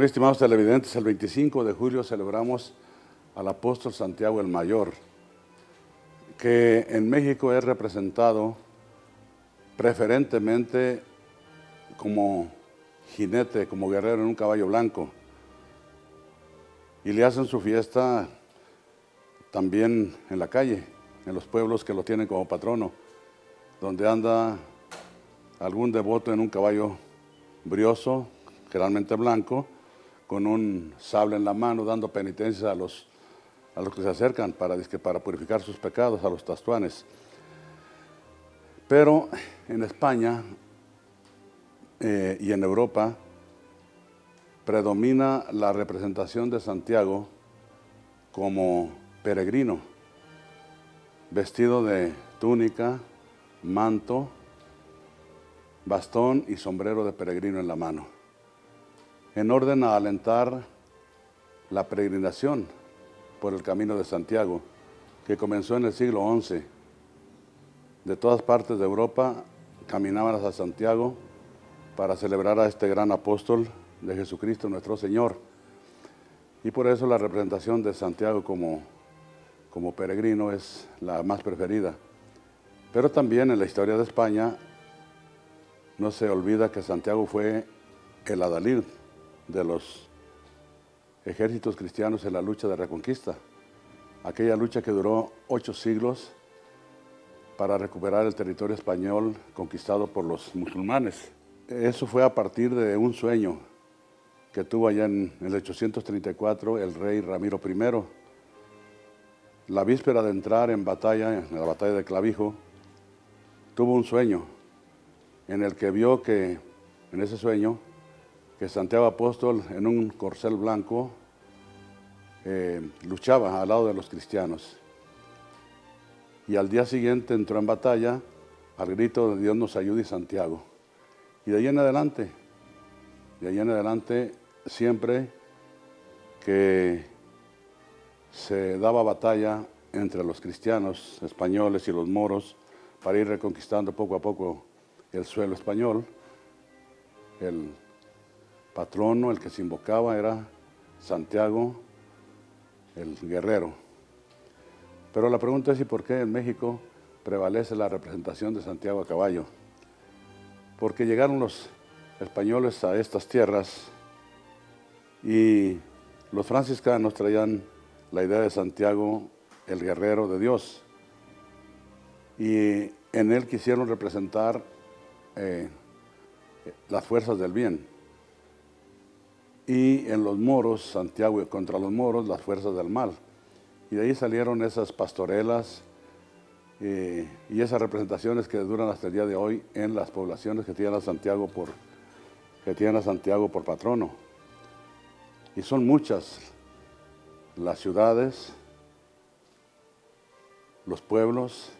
Muy estimados televidentes, el 25 de julio celebramos al apóstol Santiago el Mayor, que en México es representado preferentemente como jinete, como guerrero en un caballo blanco. Y le hacen su fiesta también en la calle, en los pueblos que lo tienen como patrono, donde anda algún devoto en un caballo brioso, generalmente blanco, con un sable en la mano, dando penitencia a los que se acercan para purificar sus pecados, a los tastuanes. Pero en España y en Europa predomina la representación de Santiago como peregrino, vestido de túnica, manto, bastón y sombrero de peregrino en la mano, en orden a alentar la peregrinación por el camino de Santiago, que comenzó en el siglo XI. De todas partes de Europa caminaban hacia Santiago para celebrar a este gran apóstol de Jesucristo nuestro Señor. Y por eso la representación de Santiago como peregrino es la más preferida. Pero también en la historia de España no se olvida que Santiago fue el adalid de los ejércitos cristianos en la lucha de reconquista, aquella lucha que duró 8 siglos para recuperar el territorio español conquistado por los musulmanes. Eso fue a partir de un sueño que tuvo allá en el 834 el rey Ramiro I. La víspera de entrar en la batalla de Clavijo, tuvo un sueño en el que vio en ese sueño, que Santiago Apóstol en un corcel blanco luchaba al lado de los cristianos. Y al día siguiente entró en batalla al grito de Dios nos ayude y Santiago. Y de ahí en adelante, siempre que se daba batalla entre los cristianos españoles y los moros para ir reconquistando poco a poco el suelo español, el patrono, el que se invocaba, era Santiago el guerrero. Pero la pregunta es: ¿y por qué en México prevalece la representación de Santiago a caballo? Porque llegaron los españoles a estas tierras y los franciscanos traían la idea de Santiago el guerrero de Dios, y en él quisieron representar las fuerzas del bien. Y en los moros, Santiago contra los moros, las fuerzas del mal. Y de ahí salieron esas pastorelas y esas representaciones que duran hasta el día de hoy en las poblaciones que tienen a Santiago por patrono. Y son muchas las ciudades, los pueblos,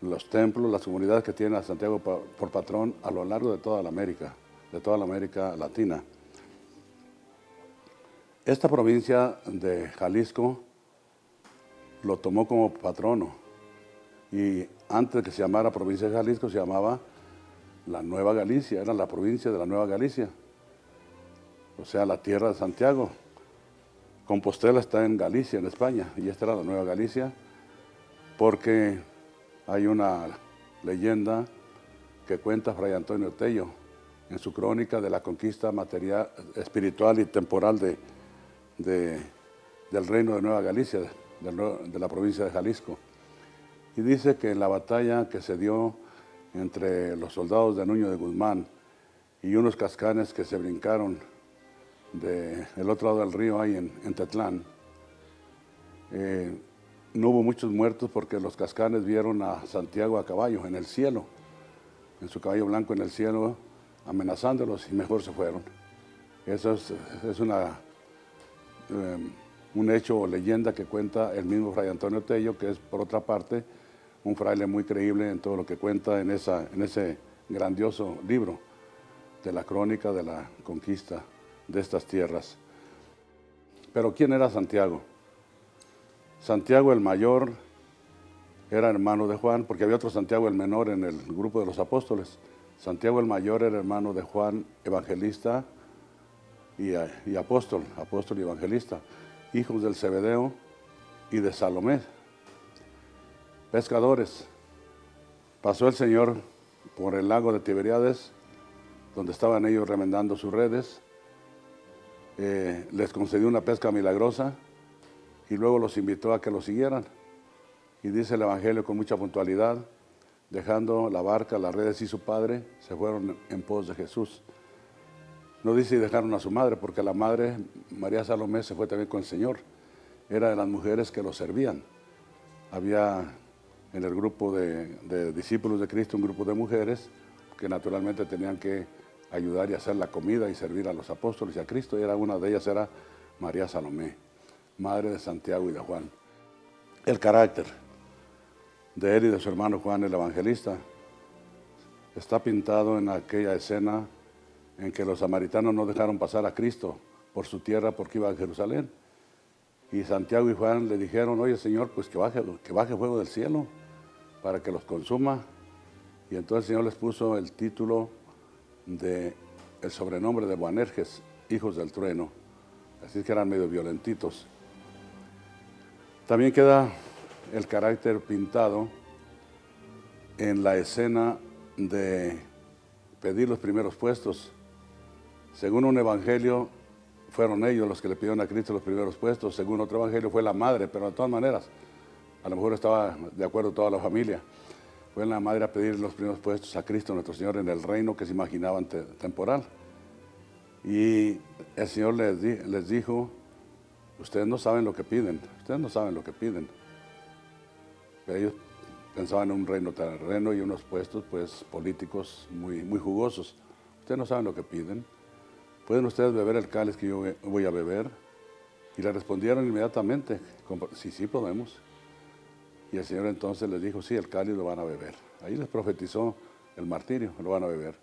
los templos, las comunidades que tienen a Santiago por patrón a lo largo de toda la América Latina. Esta provincia de Jalisco lo tomó como patrono, y antes de que se llamara provincia de Jalisco se llamaba la Nueva Galicia, era la provincia de la Nueva Galicia, o sea, la tierra de Santiago. Compostela está en Galicia, en España, y esta era la Nueva Galicia, porque hay una leyenda que cuenta Fray Antonio Tello en su crónica de la conquista material, espiritual y temporal del reino de Nueva Galicia, de la provincia de Jalisco. Y dice que en la batalla que se dio entre los soldados de Nuño de Guzmán y unos cascanes que se brincaron del otro lado del río, ahí en Tetlán, no hubo muchos muertos porque los cascanes vieron a Santiago a caballo en el cielo, en su caballo blanco en el cielo, amenazándolos, y mejor se fueron. Eso es un hecho o leyenda que cuenta el mismo Fray Antonio Tello, que es, por otra parte, un fraile muy creíble en todo lo que cuenta en ese grandioso libro de la crónica de la conquista de estas tierras. Pero ¿quién era Santiago? Santiago el mayor era hermano de Juan, porque había otro Santiago el menor en el grupo de los apóstoles. Santiago el mayor era hermano de Juan, evangelista y apóstol y evangelista, hijos del Zebedeo y de Salomé, pescadores. Pasó el Señor por el lago de Tiberíades, donde estaban ellos remendando sus redes, les concedió una pesca milagrosa y luego los invitó a que lo siguieran. Y dice el Evangelio con mucha puntualidad, dejando la barca, las redes y su padre, se fueron en pos de Jesús. No dice y dejaron a su madre, porque la madre, María Salomé, se fue también con el Señor. Era de las mujeres que lo servían. Había en el grupo de discípulos de Cristo un grupo de mujeres que naturalmente tenían que ayudar y hacer la comida y servir a los apóstoles y a Cristo. Y una de ellas era María Salomé, madre de Santiago y de Juan. El carácter de él y de su hermano Juan el Evangelista está pintado en aquella escena en que los samaritanos no dejaron pasar a Cristo por su tierra porque iba a Jerusalén. Y Santiago y Juan le dijeron, oye Señor, pues que baje fuego del cielo para que los consuma. Y entonces el Señor les puso el título el sobrenombre de Boanerges, hijos del trueno. Así que eran medio violentitos. También queda el carácter pintado en la escena de pedir los primeros puestos. Según un evangelio, fueron ellos los que le pidieron a Cristo los primeros puestos. Según otro evangelio, fue la madre, pero de todas maneras, a lo mejor estaba de acuerdo toda la familia. Fue la madre a pedir los primeros puestos a Cristo nuestro Señor en el reino que se imaginaban temporal. Y el Señor les dijo, ustedes no saben lo que piden, Pero ellos pensaban en un reino terreno y unos puestos pues políticos muy, muy jugosos. Ustedes no saben lo que piden. ¿Pueden ustedes beber el cáliz que yo voy a beber? Y le respondieron inmediatamente, sí podemos. Y el Señor entonces les dijo, sí, el cáliz lo van a beber. Ahí les profetizó el martirio, lo van a beber.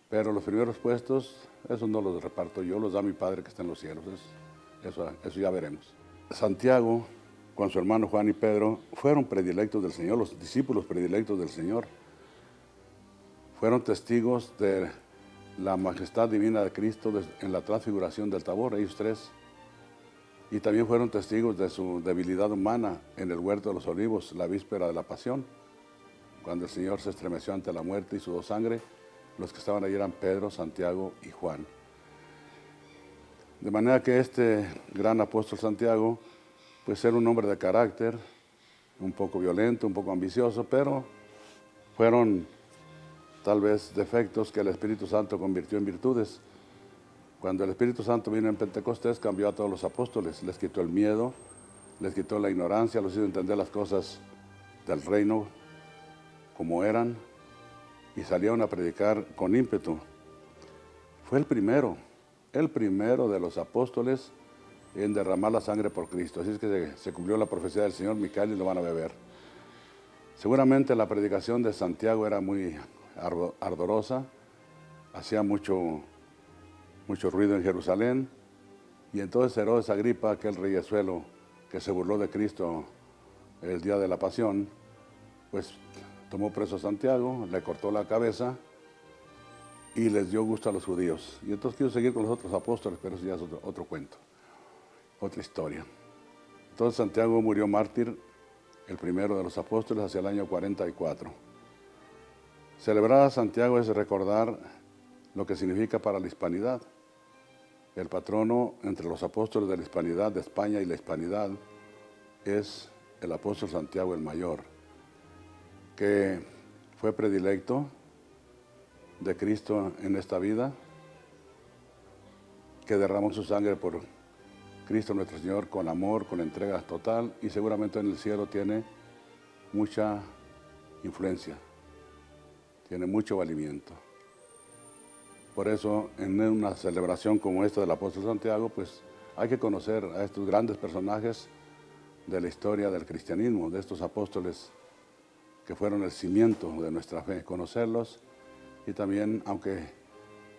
Pero los primeros puestos, esos no los reparto yo, los da mi Padre que está en los cielos. Eso ya veremos. Santiago, con su hermano Juan y Pedro, fueron predilectos del Señor, los discípulos predilectos del Señor. Fueron testigos de la majestad divina de Cristo en la transfiguración del Tabor, ellos tres. Y también fueron testigos de su debilidad humana en el huerto de los olivos, la víspera de la pasión, cuando el Señor se estremeció ante la muerte y sudó sangre. Los que estaban allí eran Pedro, Santiago y Juan. De manera que este gran apóstol Santiago, pues era un hombre de carácter, un poco violento, un poco ambicioso, pero fueron tal vez defectos que el Espíritu Santo convirtió en virtudes. Cuando el Espíritu Santo vino en Pentecostés, cambió a todos los apóstoles, les quitó el miedo, les quitó la ignorancia, los hizo entender las cosas del reino como eran y salieron a predicar con ímpetu. Fue el primero de los apóstoles en derramar la sangre por Cristo. Así es que se cumplió la profecía del Señor, mi cáliz lo van a beber. Seguramente la predicación de Santiago era muy ardorosa, hacía mucho ruido en Jerusalén, y entonces Herodes Agripa, aquel reyezuelo que se burló de Cristo el día de la pasión, pues tomó preso a Santiago, le cortó la cabeza y les dio gusto a los judíos. Y entonces quiero seguir con los otros apóstoles, pero eso ya es otro cuento, otra historia. Entonces Santiago murió mártir, el primero de los apóstoles, hacia el año 44. Celebrar a Santiago es recordar lo que significa para la hispanidad. El patrono entre los apóstoles de la hispanidad, de España y la hispanidad, es el apóstol Santiago el Mayor, que fue predilecto de Cristo en esta vida, que derramó su sangre por Cristo nuestro Señor con amor, con entrega total, y seguramente en el cielo tiene mucha influencia, tiene mucho valimiento. Por eso, en una celebración como esta del apóstol Santiago, pues hay que conocer a estos grandes personajes de la historia del cristianismo, de estos apóstoles que fueron el cimiento de nuestra fe, conocerlos Y también, aunque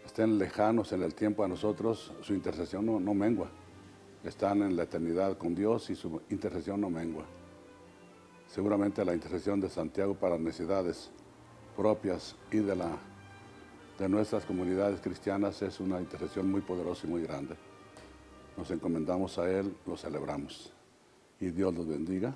estén lejanos en el tiempo a nosotros, su intercesión no mengua. Están en la eternidad con Dios y su intercesión no mengua. Seguramente la intercesión de Santiago para necesidades propias y de nuestras comunidades cristianas es una intercesión muy poderosa y muy grande. Nos encomendamos a Él, lo celebramos. Y Dios los bendiga.